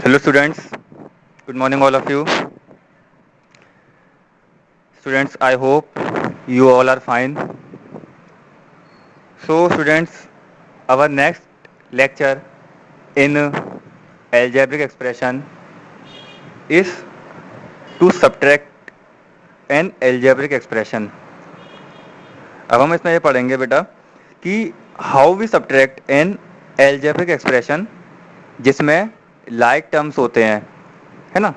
Hello students, good morning all of you. Students, I hope you all are fine. So students, our next lecture in algebraic expression is to subtract an algebraic expression. अब हम इसमें ये पढ़ेंगे बेटा कि how we subtract an algebraic expression जिसमें like terms होते हैं, है ना।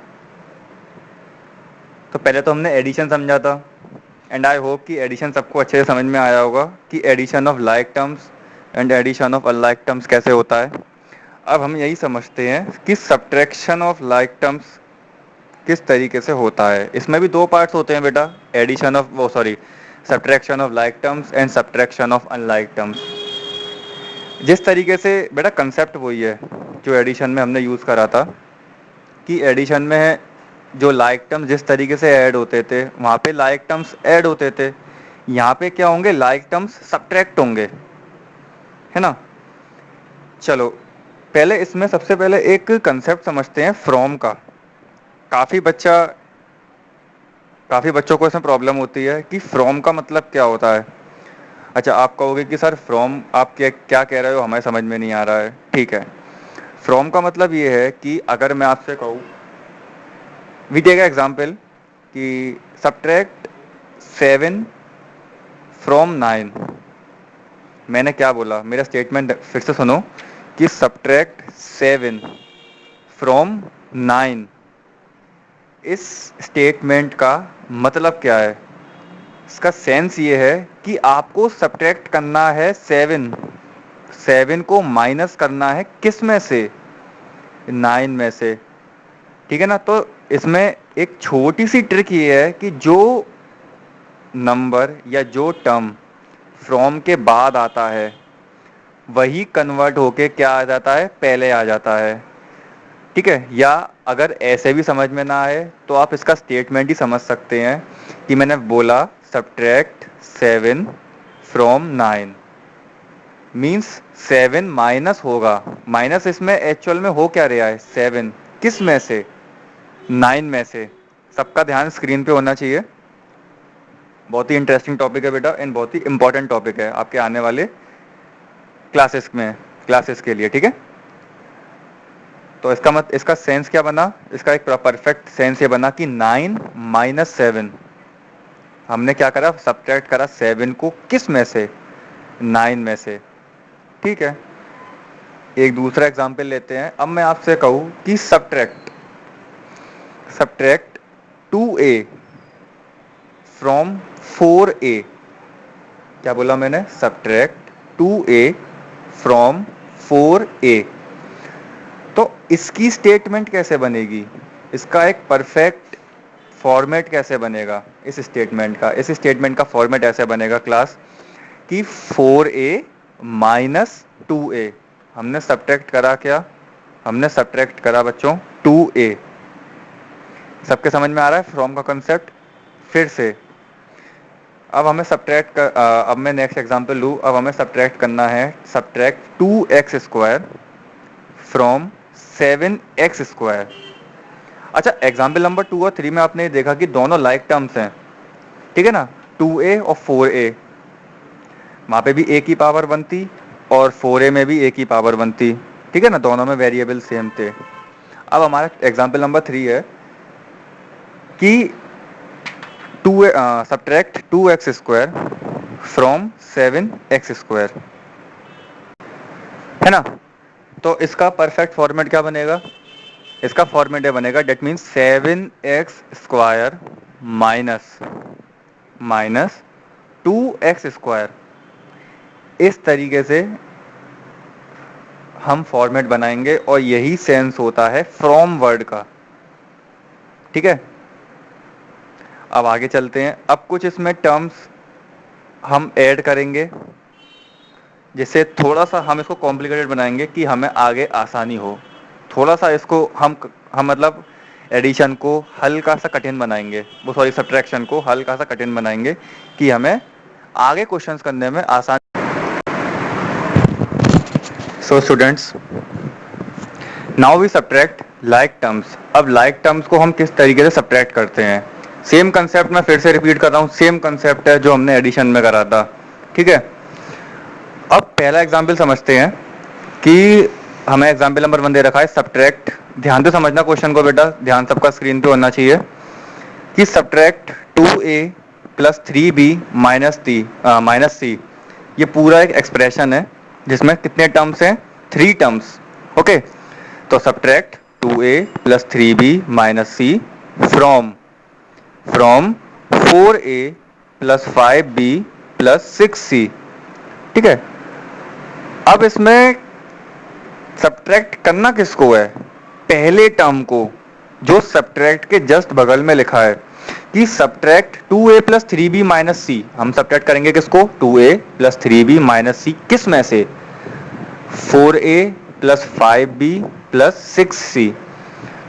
तो पहले तो हमने एडिशन समझा था एंड आई होप कि एडिशन सबको अच्छे से समझ में आया होगा कि addition of like terms and addition of unlike terms कैसे होता है। अब हम यही समझते हैं कि सब्ट्रैक्शन ऑफ लाइक टर्म्स किस तरीके से होता है। इसमें भी दो पार्ट्स होते हैं बेटा, एडिशन ऑफ वो sorry subtraction of like terms and subtraction of unlike terms. जिस तरीके से बेटा कंसेप्ट वही है जो एडिशन में हमने यूज़ करा था कि एडिशन में जो लाइक टर्म्स जिस तरीके से ऐड होते थे वहाँ पे लाइक टर्म्स ऐड होते थे, यहाँ पे क्या होंगे, लाइक टर्म्स सब्ट्रैक्ट होंगे, है ना। चलो पहले इसमें सबसे पहले एक कंसेप्ट समझते हैं फ्रॉम का। काफ़ी बच्चों को इसमें प्रॉब्लम होती है कि फ्रॉम का मतलब क्या होता है। अच्छा, आप कहोगे कि सर फ्रॉम आप क्या कह रहे हो, हमें समझ में नहीं आ रहा है। ठीक है, फ्रॉम का मतलब ये है कि अगर मैं आपसे कहूँ, वी टेक एग्जाम्पल कि सब्ट्रैक्ट 7 फ्रॉम 9। मैंने क्या बोला, मेरा स्टेटमेंट फिर से सुनो कि सब्ट्रैक्ट 7 फ्रॉम 9। इस स्टेटमेंट का मतलब क्या है, इसका सेंस ये है कि आपको सब्ट्रैक्ट करना है 7 को माइनस करना है किस में से, 9 में से। ठीक है ना। तो इसमें एक छोटी सी ट्रिक ये है कि जो नंबर या जो टर्म फ्रॉम के बाद आता है वही कन्वर्ट होके क्या आ जाता है, पहले आ जाता है। ठीक है, या अगर ऐसे भी समझ में ना आए तो आप इसका स्टेटमेंट ही समझ सकते हैं कि मैंने बोला सब्ट्रैक्ट 7 फ्रॉम 9 मीन्स 7 माइनस होगा। माइनस इसमें एक्चुअल में हो क्या रहा है, 7 किस में से, 9 में से। सबका ध्यान स्क्रीन पे होना चाहिए। बहुत ही इंटरेस्टिंग टॉपिक है बेटा एंड बहुत ही इंपॉर्टेंट टॉपिक है आपके आने वाले क्लासेस के लिए। ठीक है, तो इसका सेंस क्या बना, इसका एक परफेक्ट सेंस ये बना कि 9 माइनस 7। हमने क्या करा, सब्ट्रैक्ट करा 7 को किस में से, 9 में से। ठीक है, एक दूसरा एग्जाम्पल लेते हैं। अब मैं आपसे कहूँ कि subtract subtract 2a from 4a। क्या बोला मैंने, सब्ट्रैक्ट 2a फ्रॉम 4a। तो इसकी स्टेटमेंट कैसे बनेगी, इसका एक परफेक्ट फॉर्मेट कैसे बनेगा इस स्टेटमेंट का फॉर्मेट ऐसे बनेगा क्लास कि 4a माइनस 2a। हमने सब्ट्रैक्ट करा क्या, हमने सब्ट्रैक्ट करा बच्चों 2a। सबके समझ में आ रहा है फ्रॉम का कंसेप्ट। फिर से अब हमें अब मैं नेक्स्ट एग्जांपल लूँ। अब हमें सब्ट्रैक्ट करना है, subtract 2x square from 7x square. अच्छा, एग्जाम्पल नंबर 2 और 3 में आपने ये देखा कि दोनों लाइक टर्म्स हैं। ठीक है ना, 2a और 4a, वहाँ पे भी a की पावर बनती और 4a में भी a की पावर बनती। ठीक है ना, दोनों में वेरिएबल सेम थे। अब हमारा एग्जाम्पल नंबर 3 है कि subtract 2x square from 7x square, है ना। तो इसका परफेक्ट फॉर्मेट क्या बनेगा, इसका फॉर्मेट ये बनेगा that means 7x square minus minus 2x square. इस तरीके से हम फॉर्मेट बनाएंगे और यही सेंस होता है फ्रॉम वर्ड का। ठीक है, अब आगे चलते हैं। अब कुछ इसमें टर्म्स हम ऐड करेंगे जिससे थोड़ा सा हम इसको कॉम्प्लिकेटेड बनाएंगे कि हमें आगे आसानी हो। थोड़ा सा इसको हम मतलब एडिशन को हल्का सा कठिन बनाएंगे, वो सॉरी सब्ट्रैक्शन को हल्का सा कठिन बनाएंगे कि हमें आगे क्वेश्चंस करने में आसान। So students, now we subtract like terms, अब लाइक टर्म्स को हम किस तरीके से सब्ट्रैक्ट करते हैं, सेम कंसेप्ट मैं फिर से रिपीट कर रहा हूँ, सेम कंसेप्ट है जो हमने एडिशन में करा था, ठीक है। अब पहला एग्जाम्पल समझते हैं कि हमें एग्जाम्पल नंबर 1 दे रखा है सब्ट्रैक्ट, ध्यान से समझना क्वेश्चन को बेटा, ध्यान सबका स्क्रीन पे होना चाहिए, कि subtract 2a plus 3b minus सी, ये पूरा एक एक्सप्रेशन है जिसमें कितने टर्म्स हैं, 3 टर्म्स, ओके। तो subtract 2a plus 3b minus c from from 4a plus 5b plus 6c, ठीक है। अब इसमें सब्ट्रैक्ट करना किसको है, पहले टर्म को, जो सब्ट्रैक्ट के जस्ट बगल में लिखा है कि subtract 2a plus 3b minus सी, हम सब्ट्रैक्ट करेंगे किसको, 2a प्लस 3b माइनस सी, किस में से, 4a plus 5b plus 6c।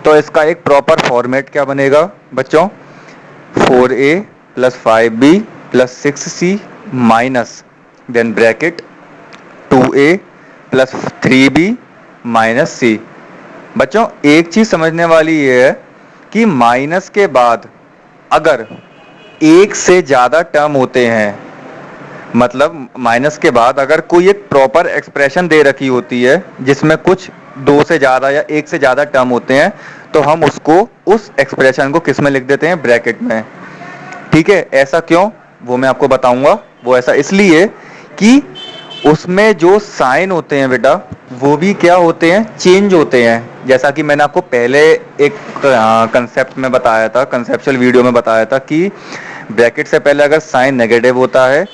तो इसका एक प्रॉपर फॉर्मेट क्या बनेगा बच्चों, 4a plus 5b plus 6c minus then bracket 2a plus 3b minus C. बच्चों एक चीज समझने वाली ये है कि माइनस के बाद अगर एक से ज्यादा टर्म होते हैं, मतलब माइनस के बाद अगर कोई एक प्रॉपर एक्सप्रेशन दे रखी होती है जिसमें कुछ 2 से ज्यादा या 1 से ज्यादा टर्म होते हैं, तो हम उसको, उस एक्सप्रेशन को किस में लिख देते हैं, ब्रैकेट में, ठीक है। ऐसा क्यों, वो मैं आपको बताऊंगा। वो ऐसा इसलिए कि उसमें जो साइन होते हैं बेटा, वो भी क्या होते हैं, चेंज होते हैं। जैसा कि मैंने आपको पहले एक कंसेप्ट में बताया था, कंसेप्चुअल वीडियो में बताया था कि ब्रैकेट से पहले अगर साइन नेगेटिव होता है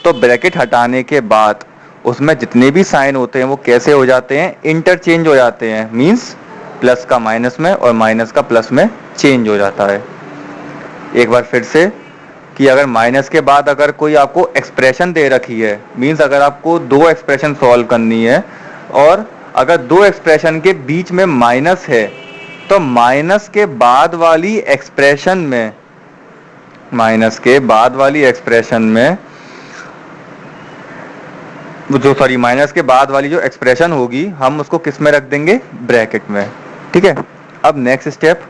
तो ब्रैकेट हटाने के बाद उसमें जितने भी साइन होते हैं वो कैसे हो जाते हैं, इंटरचेंज हो जाते हैं, मींस प्लस का माइनस में और माइनस का प्लस में चेंज हो जाता है। एक बार फिर से, कि अगर माइनस के बाद अगर कोई आपको एक्सप्रेशन दे रखी है, मींस अगर आपको 2 एक्सप्रेशन सॉल्व करनी है और अगर 2 एक्सप्रेशन के बीच में माइनस है, तो माइनस के बाद वाली एक्सप्रेशन में, माइनस के बाद वाली एक्सप्रेशन में जो सॉरी माइनस के बाद वाली जो एक्सप्रेशन होगी हम उसको किस में रख देंगे, ब्रैकेट में, ठीक है। अब नेक्स्ट स्टेप,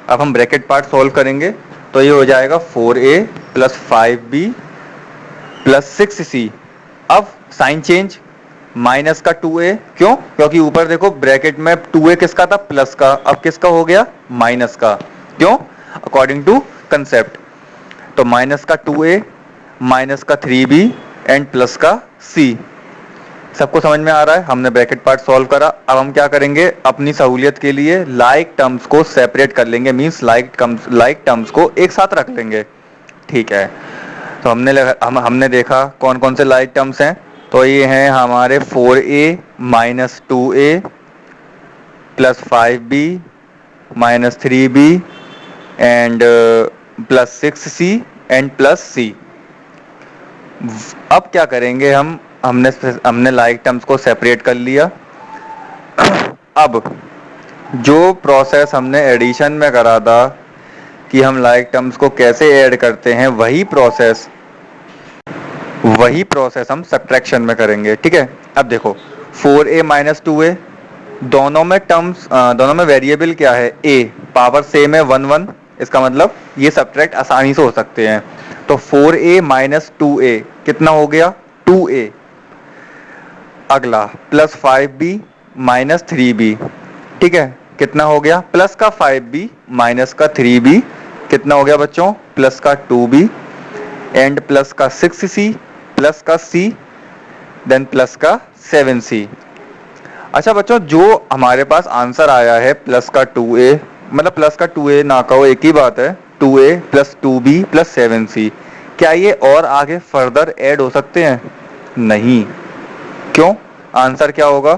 अब हम ब्रैकेट पार्ट सॉल्व करेंगे, तो ये हो जाएगा 4a plus 5b plus 6c। अब साइन चेंज, माइनस का 2a, क्यों, क्योंकि ऊपर देखो ब्रैकेट में 2a किसका था, प्लस का, अब किसका हो गया, माइनस का, क्यों, अकॉर्डिंग टू कंसेप्ट। तो माइनस का 2a, माइनस का 3b एंड प्लस का c। सबको समझ में आ रहा है, हमने ब्रैकेट पार्ट सॉल्व करा। अब हम क्या करेंगे, अपनी सहूलियत के लिए लाइक टर्म्स को सेपरेट कर लेंगे, मींस लाइक टर्म्स को एक साथ रख लेंगे, ठीक है। तो हमने देखा कौन कौन से लाइक टर्म्स हैं, तो ये हैं हमारे 4a minus 2a plus 5b minus 3b and plus 6c and plus c। अब क्या करेंगे, हमने लाइक टर्म्स को सेपरेट कर लिया। अब जो प्रोसेस हमने एडिशन में करा था कि हम लाइक टर्म्स को कैसे ऐड करते हैं, वही प्रोसेस हम सब्ट्रैक्शन में करेंगे, ठीक है। अब देखो 4a माइनस 2a, दोनों में वेरिएबल क्या है, a, पावर सेम है 1 1, इसका मतलब ये सब्ट्रैक्ट आसानी से हो सकते हैं। तो 4a माइनस 2a कितना हो गया, 2a। अगला प्लस 5b माइनस 3b, ठीक है, कितना हो गया, प्लस का 5b माइनस का 3b, कितना हो गया बच्चों, प्लस का 2b एंड प्लस का 6c प्लस का c देन प्लस का 7c। अच्छा बच्चों, जो हमारे पास आंसर आया है प्लस का 2a, मतलब प्लस का 2a ना कहो, एक ही बात है, 2a plus 2b plus 7c, क्या ये और आगे फर्दर ऐड हो सकते हैं, नहीं, क्यों, आंसर क्या होगा,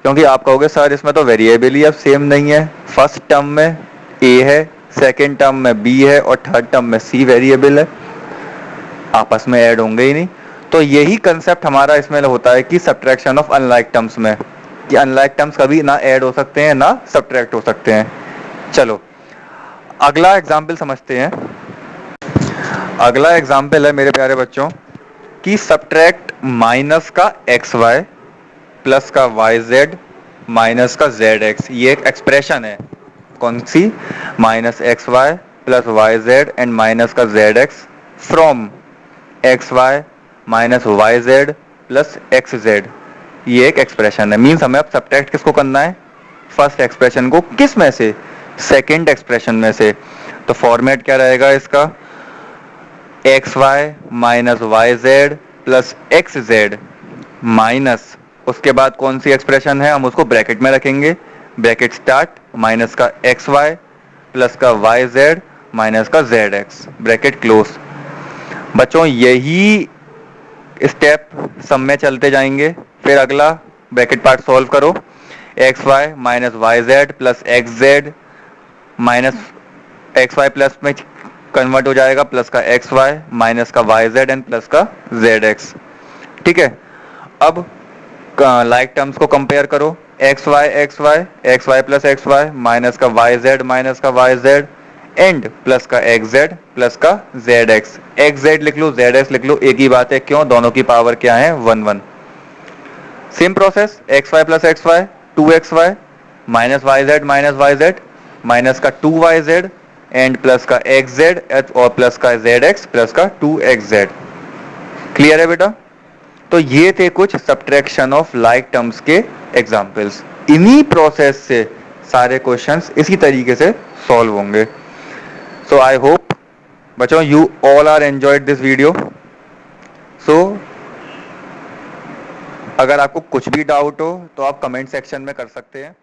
क्योंकि आप कहोगे सर इसमें तो वेरिएबल ही अब सेम नहीं है, फर्स्ट टर्म में a है, सेकेंड टर्म में b है और थर्ड टर्म में c वेरिएबल है, आपस में ऐड होंगे ही नहीं। तो यही कंसेप्ट हमारा इसमें होता है कि सब्ट्रैक्शन ऑफ अनलाइक टर्म्स में, कि अनलाइक टर्म्स कभी ना ऐड हो सकते हैं ना सब्ट्रैक्ट हो सकते हैं। चलो अगला एग्जाम्पल समझते हैं। अगला एग्जाम्पल है मेरे प्यारे बच्चों कि सब्ट्रैक्ट माइनस का एक्स वाई प्लस का वाई जेड माइनस का जेड एक्स, ये एक एक्सप्रेशन है, कौन सी, minus x Y plus Y Z and minus का Z X from X Y minus Y Z plus x Z. ये एक एक्सप्रेशन है। मीन्स हमें अब सब्ट्रैक्ट किसको करना है, फर्स्ट एक्सप्रेशन को। किस में से, सेकेंड एक्सप्रेशन में से। तो फॉर्मेट क्या रहेगा इसका, x Y minus Y Z plus x z minus, उसके बाद कौन सी एक्सप्रेशन है हम उसको ब्रैकेट में रखेंगे, ब्रैकेट स्टार्ट, माइनस का एक्स वाई प्लस का वाई जेड माइनस का जेड एक्स, ब्रैकेट क्लोज। बच्चों यही स्टेप सब में चलते जाएंगे। फिर अगला ब्रैकेट पार्ट सॉल्व करो, x Y minus Y Z plus x z minus x Y plus में कन्वर्ट हो जाएगा प्लस का एक्स वाई माइनस का वाई जेड एंड प्लस का जेड एक्स। ठीक है, अब लाइक टर्म्स को कंपेयर करो, x Y plus x Y minus का वाई जेड एंड प्लस का एक्स जेड प्लस का जेड एक्स जेड लिख लो, जेड एक्स लिख लो, एक ही बात है। क्यों, दोनों की पावर क्या है, 1 1। Same process, X Y plus x Y 2xy minus Y Z minus का 2yz एंड प्लस का एक्स जेड और प्लस का जेड एक्स प्लस का 2xz। क्लियर है बेटा। तो ये थे कुछ सब्ट्रैक्शन ऑफ लाइक टर्म्स के एग्जांपल्स। इन्हीं प्रोसेस से सारे क्वेश्चंस इसी तरीके से सॉल्व होंगे। सो आई होप बच्चों you all are enjoyed this video. So अगर आपको कुछ भी डाउट हो तो आप कमेंट सेक्शन में कर सकते हैं।